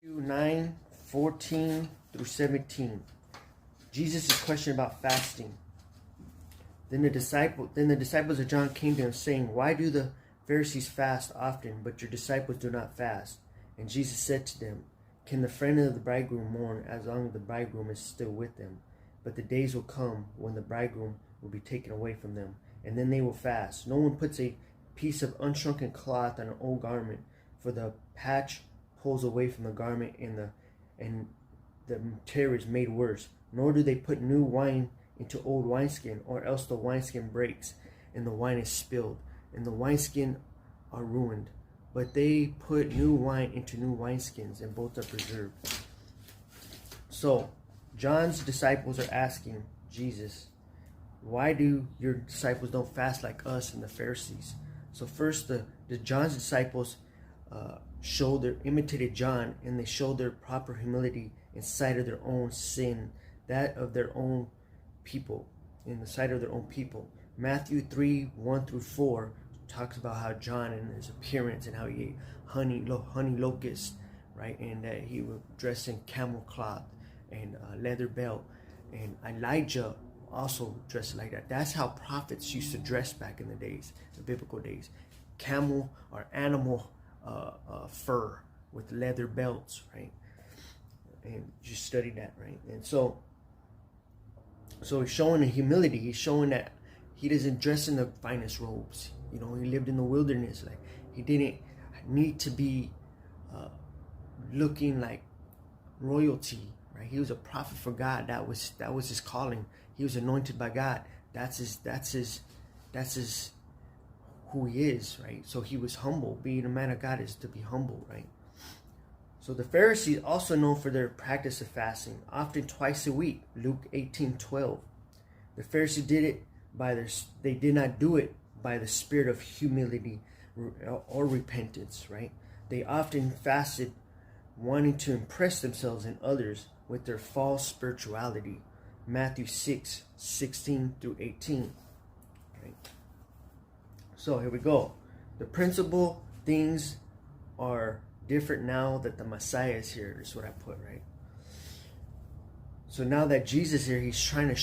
9:14-17. Jesus is questioned about fasting. Then the disciples of John came to him, saying, "Why do the Pharisees fast often, but your disciples do not fast?" And Jesus said to them, "Can the friend of the bridegroom mourn as long as the bridegroom is still with them? But the days will come when the bridegroom will be taken away from them, and then they will fast. No one puts a piece of unshrunken cloth on an old garment, for the patch pulls away from the garment, and the tear is made worse. Nor do they put new wine into old wineskin, or else the wineskin breaks, and the wine is spilled, and the wineskin are ruined. But they put new wine into new wineskins, and both are preserved." So, John's disciples are asking Jesus, "Why do your disciples don't fast like us and the Pharisees?" So first, the John's disciples imitated John, and they showed their proper humility in sight of their own sin, that of their own people, in the sight of their own people. Matthew 3:1-4 talks about how John and his appearance and how he ate honey locust, right? And that he was dressed in camel cloth and a leather belt. And Elijah also dressed like that. That's how prophets used to dress back in the days, the biblical days. Camel or animal fur with leather belts, right? And just study that, right? And so he's showing the humility. He's showing that he doesn't dress in the finest robes. He lived in the wilderness. Like, he didn't need to be looking like royalty, right? He was a prophet for God. That was his calling. He was anointed by God. That's his who he is, right? So he was humble. Being a man of God is to be humble, right? So the Pharisees also known for their practice of fasting, often twice a week. Luke 18:12. The Pharisees did not do it by the spirit of humility or repentance, right? They often fasted wanting to impress themselves and others with their false spirituality. Matthew 6:16-18. Right? So here we go. The principal things are different now that the Messiah is here, is what I put, right? So now that Jesus is here, he's showing,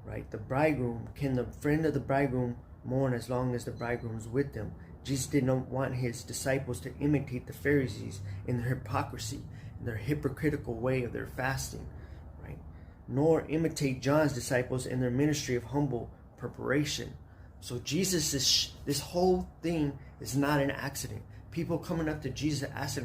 right, the bridegroom. Can the friend of the bridegroom mourn as long as the bridegroom is with them? Jesus did not want his disciples to imitate the Pharisees in their hypocrisy, in their hypocritical way of their fasting, right? Nor imitate John's disciples in their ministry of humble preparation. So this whole thing is not an accident. People coming up to Jesus asking